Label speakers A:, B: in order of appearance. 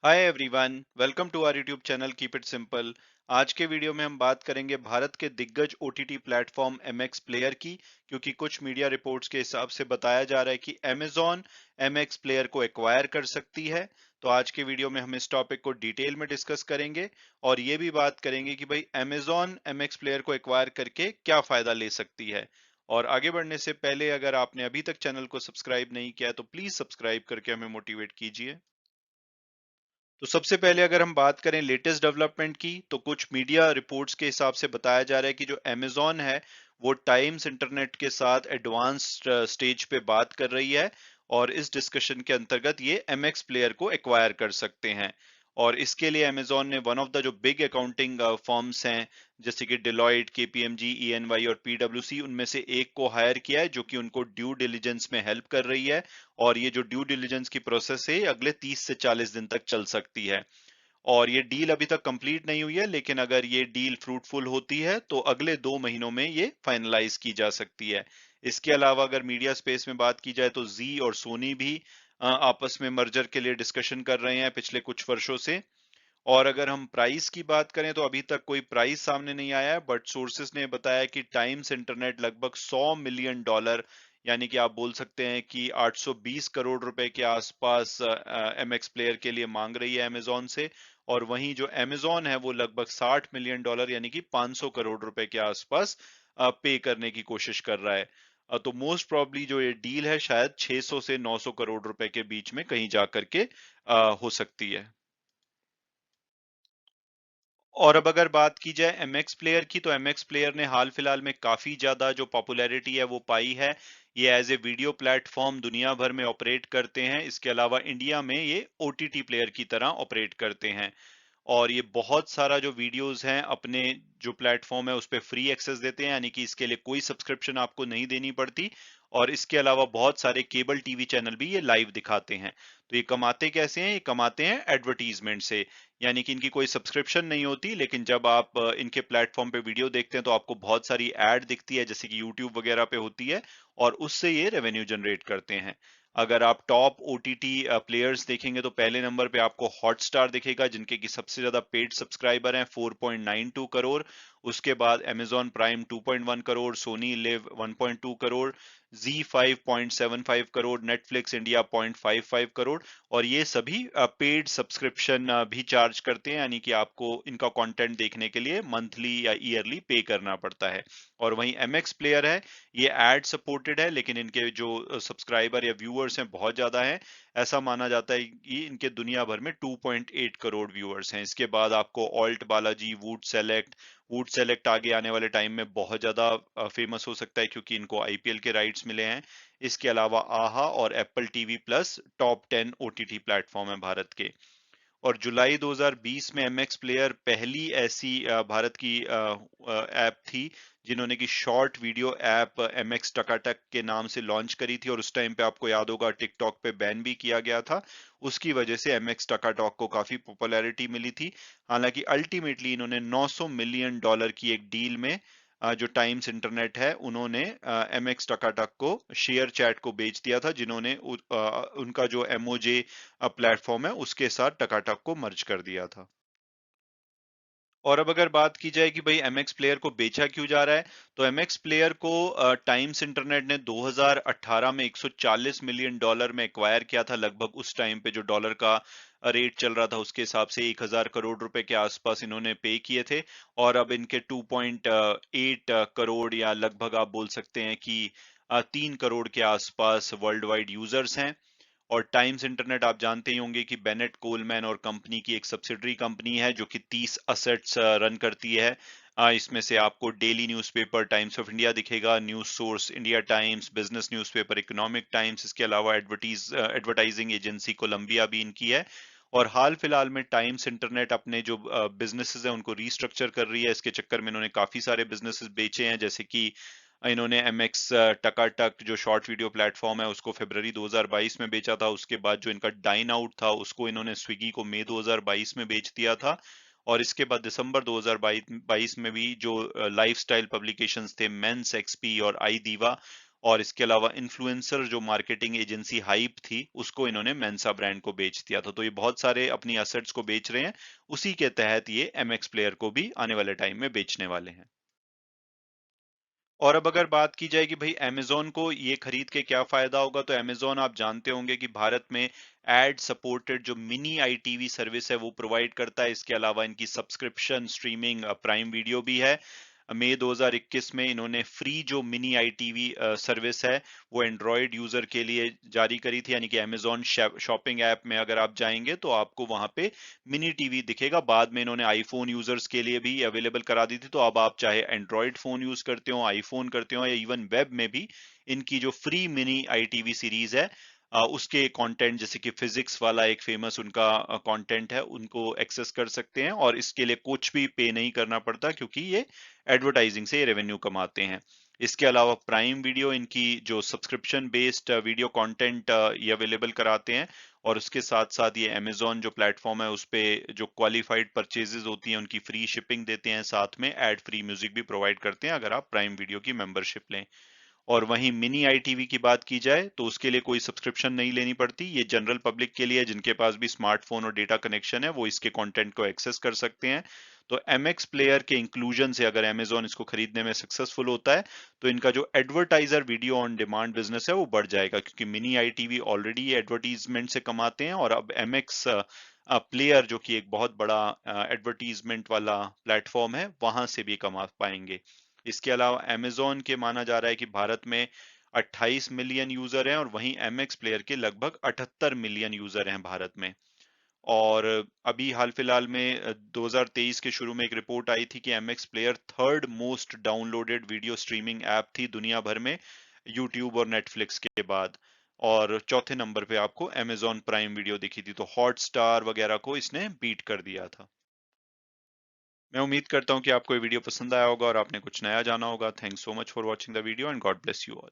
A: Hi everyone, welcome to our YouTube channel keep it simple. आज के video में हम बात करेंगे भारत के दिग्गज ओटीटी प्लेटफॉर्म एमएक्स प्लेयर की। क्योंकि कुछ मीडिया रिपोर्ट्स के हिसाब से बताया जा रहा है कि अमेजॉन एमएक्स प्लेयर को एक्वायर कर सकती है। तो आज के वीडियो में हम इस टॉपिक को डिटेल में डिस्कस करेंगे और ये भी बात करेंगे कि भाई अमेजॉन एमएक्स प्लेयर को एक्वायर करके क्या फायदा ले सकती है। और आगे बढ़ने से पहले अगर आपने अभी तक चैनल को सब्सक्राइब नहीं किया है तो प्लीज सब्सक्राइब करके हमें मोटिवेट कीजिए। तो सबसे पहले अगर हम बात करें लेटेस्ट डेवलपमेंट की, तो कुछ मीडिया रिपोर्ट्स के हिसाब से बताया जा रहा है कि जो अमेजॉन है वो टाइम्स इंटरनेट के साथ एडवांस्ड स्टेज पे बात कर रही है और इस डिस्कशन के अंतर्गत ये एमएक्स प्लेयर को एक्वायर कर सकते हैं। और इसके लिए अमेजॉन ने वन ऑफ द जो बिग अकाउंटिंग फर्म्स हैं, जैसे कि डिलॉयट, केपीएमजी, ईएनवाई और पीडब्ल्यूसी, उनमें से एक को हायर किया है जो कि उनको ड्यू डिलिजेंस में हेल्प कर रही है। और ये जो ड्यू डिलिजेंस की प्रोसेस है ये अगले 30 से 40 दिन तक चल सकती है। और ये डील अभी तक कंप्लीट नहीं हुई है, लेकिन अगर ये डील फ्रूटफुल होती है तो अगले 2 महीनों में ये फाइनलाइज की जा सकती है। इसके अलावा अगर मीडिया स्पेस में बात की जाए तो जी और सोनी भी आपस में मर्जर के लिए डिस्कशन कर रहे हैं पिछले कुछ वर्षों से। और अगर हम प्राइस की बात करें तो अभी तक कोई प्राइस सामने नहीं आया है, बट सोर्सेस ने बताया कि टाइम्स इंटरनेट लगभग $100 मिलियन, यानी कि आप बोल सकते हैं कि 820 करोड़ रुपए के आसपास एमएक्स प्लेयर के लिए मांग रही है अमेजोन से। और वहीं जो अमेजोन है वो लगभग $60 मिलियन यानी कि 500 करोड़ रुपए के आसपास पे करने की कोशिश कर रहा है। तो मोस्ट प्रॉब्ली जो ये डील है शायद 600 से 900 करोड़ रुपए के बीच में कहीं जा करके हो सकती है। और अब अगर बात की जाए एमएक्स प्लेयर की, तो एमएक्स प्लेयर ने हाल फिलहाल में काफी ज्यादा जो पॉपुलैरिटी है वो पाई है। ये एज ए वीडियो प्लेटफॉर्म दुनिया भर में ऑपरेट करते हैं। इसके अलावा इंडिया में ये ओटीटी प्लेयर की तरह ऑपरेट करते हैं। और ये बहुत सारा जो वीडियोस हैं अपने जो प्लेटफॉर्म है उस पे फ्री एक्सेस देते हैं, यानी कि इसके लिए कोई सब्सक्रिप्शन आपको नहीं देनी पड़ती। और इसके अलावा बहुत सारे केबल टीवी चैनल भी ये लाइव दिखाते हैं। तो ये कमाते कैसे हैं? ये कमाते हैं एडवर्टीजमेंट से। यानी कि इनकी कोई सब्सक्रिप्शन नहीं होती, लेकिन जब आप इनके प्लेटफॉर्म पे वीडियो देखते हैं तो आपको बहुत सारी ऐड दिखती है, जैसे कि यूट्यूब वगैरह पे होती है। और उससे ये रेवेन्यू जनरेट करते हैं। अगर आप टॉप ओटीटी प्लेयर्स देखेंगे तो पहले नंबर पे आपको हॉटस्टार दिखेगा, जिनके की सबसे ज्यादा पेड सब्सक्राइबर हैं 4.92 करोड़। उसके बाद Amazon Prime 2.1 crore, Sony Liv 1.2 crore, Zee 5.75 crore, Netflix India 0.55 crore. और ये सभी पेड सब्सक्रिप्शन भी चार्ज करते हैं, यानी कि आपको इनका कंटेंट देखने के लिए मंथली या ईयरली पे करना पड़ता है। और वहीं एमएक्स प्लेयर है, ये एड सपोर्टेड है, लेकिन इनके जो सब्सक्राइबर या व्यूअर्स हैं बहुत ज्यादा हैं। ऐसा माना जाता है कि इनके दुनिया भर में 2.8 करोड़ व्यूअर्स हैं। इसके बाद आपको ऑल्ट बालाजी, वुड सेलेक्ट आगे आने वाले टाइम में बहुत ज्यादा फेमस हो सकता है, क्योंकि इनको आईपीएल के राइट्स मिले हैं। इसके अलावा आहा और Apple TV plus top 10 OTT platform है भारत के। और जुलाई 2020 में एमएक्स प्लेयर पहली ऐसी भारत की ऐप थी जिन्होंने की शॉर्ट वीडियो ऐप एमएक्स टकाटक के नाम से लॉन्च करी थी। और उस टाइम पे आपको याद होगा टिकटॉक पे बैन भी किया गया था। उसकी वजह से एमएक्स टकाटॉक को काफी पॉपुलैरिटी मिली थी। हालांकि अल्टीमेटली इन्होंने $900 मिलियन की एक डील में जो टाइम्स इंटरनेट है उन्होंने एमएक्स टकाटक को शेयर चैट को बेच दिया था, जिन्होंने उनका जो एमओजे प्लेटफॉर्म है उसके साथ टकाटक को मर्ज कर दिया था। और अब अगर बात की जाए कि भाई एमएक्स प्लेयर को बेचा क्यों जा रहा है, तो एमएक्स प्लेयर को टाइम्स इंटरनेट ने 2018 में $140 मिलियन में एक्वायर किया था। लगभग उस टाइम पे जो डॉलर का रेट चल रहा था उसके हिसाब से 1000 करोड़ रुपए के आसपास इन्होंने पे किए थे। और अब इनके 2.8 करोड़ या लगभग आप बोल सकते हैं कि 3 करोड़ के आसपास वर्ल्ड वाइड यूजर्स हैं। और टाइम्स इंटरनेट आप जानते ही होंगे कि बेनेट कोलमैन और कंपनी की एक सब्सिडरी कंपनी है जो कि 30 असेट्स रन करती है। इसमें से आपको daily newspaper Times of India दिखेगा, news source India Times, business newspaper Economic Times, इसके अलावा एडवर्टाइजिंग एजेंसी कोलंबिया भी इनकी है। और हाल फिलहाल में टाइम्स इंटरनेट अपने जो बिजनेसेस हैं उनको रीस्ट्रक्चर कर रही है। इसके चक्कर में इन्होंने काफी सारे बिजनेसेस बेचे हैं, जैसे कि इन्होंने एमएक्स टकाटक जो शॉर्ट वीडियो प्लेटफॉर्म है उसको फरवरी 2022 में बेचा था। उसके बाद जो इनका डाइन आउट था उसको इन्होंने स्विगी को मई 2022 में बेच दिया था। और इसके बाद दिसंबर 2022 में भी जो लाइफस्टाइल पब्लिकेशंस थे मेंस एक्सपी और आई दीवा, और इसके अलावा इन्फ्लुएंसर जो मार्केटिंग एजेंसी हाइप थी, उसको इन्होंने मेंसा ब्रांड को बेच दिया था। तो ये बहुत सारे अपनी एसेट्स को बेच रहे हैं। उसी के तहत ये एमएक्स प्लेयर को भी आने वाले टाइम में बेचने वाले हैं। और अब अगर बात की जाए कि भाई अमेज़न को ये खरीद के क्या फ़ायदा होगा, तो अमेज़न आप जानते होंगे कि भारत में एड सपोर्टेड जो मिनी आईटीवी सर्विस है वो प्रोवाइड करता है। इसके अलावा इनकी सब्सक्रिप्शन स्ट्रीमिंग प्राइम वीडियो भी है। मई 2021 में इन्होंने फ्री जो मिनी आईटीवी सर्विस है वो एंड्रॉयड यूजर के लिए जारी करी थी, यानी कि अमेज़न शॉपिंग ऐप में अगर आप जाएंगे तो आपको वहां पे मिनी टीवी दिखेगा। बाद में इन्होंने आईफोन यूजर्स के लिए भी अवेलेबल करा दी थी। तो अब आप चाहे एंड्रॉयड फोन यूज करते हो, आईफोन करते हो, या इवन वेब में भी इनकी जो फ्री मिनी आईटीवी सीरीज है उसके कंटेंट, जैसे कि फिजिक्स वाला एक फेमस उनका कंटेंट है, उनको एक्सेस कर सकते हैं। और इसके लिए कुछ भी पे नहीं करना पड़ता, क्योंकि ये एडवर्टाइजिंग से रेवेन्यू कमाते हैं। इसके अलावा प्राइम वीडियो इनकी जो सब्सक्रिप्शन बेस्ड वीडियो कंटेंट ये अवेलेबल कराते हैं। और उसके साथ साथ ये अमेज़न जो प्लेटफॉर्म है उस पे जो क्वालिफाइड परचेजेस होती हैं उनकी फ्री शिपिंग देते हैं, साथ में एड फ्री म्यूजिक भी प्रोवाइड करते हैं अगर आप प्राइम वीडियो की मेंबरशिप लें। और वहीं मिनी आईटीवी की बात की जाए तो उसके लिए कोई सब्सक्रिप्शन नहीं लेनी पड़ती। ये जनरल पब्लिक के लिए, जिनके पास भी स्मार्टफोन और डेटा कनेक्शन है, वो इसके कंटेंट को एक्सेस कर सकते हैं। तो एमएक्स प्लेयर के इंक्लूजन से अगर अमेज़न इसको खरीदने में सक्सेसफुल होता है, तो इनका जो advertiser video on demand business है वो बढ़ जाएगा, क्योंकि मिनी आईटीवी ऑलरेडी एडवर्टीजमेंट से कमाते हैं, और अब एमएक्स प्लेयर जो कि एक बहुत बड़ा एडवर्टीजमेंट वाला प्लेटफॉर्म है, वहां से भी कमा पाएंगे। इसके अलावा अमेज़न के माना जा रहा है कि भारत में 28 मिलियन यूजर हैं, और वहीं एमएक्स प्लेयर के लगभग 78 मिलियन यूजर हैं भारत में। और अभी हाल फिलहाल में 2023 के शुरू में एक रिपोर्ट आई थी कि MX player third most downloaded video streaming app थी दुनिया भर में, यूट्यूब और नेटफ्लिक्स के बाद। और चौथे नंबर पे आपको अमेज़न प्राइम वीडियो दिखी थी। तो हॉटस्टार वगैरह को इसने बीट कर दिया था। मैं उम्मीद करता हूँ कि आपको ये वीडियो पसंद आया होगा और आपने कुछ नया जाना होगा। Thanks so much for watching the video and God bless you all.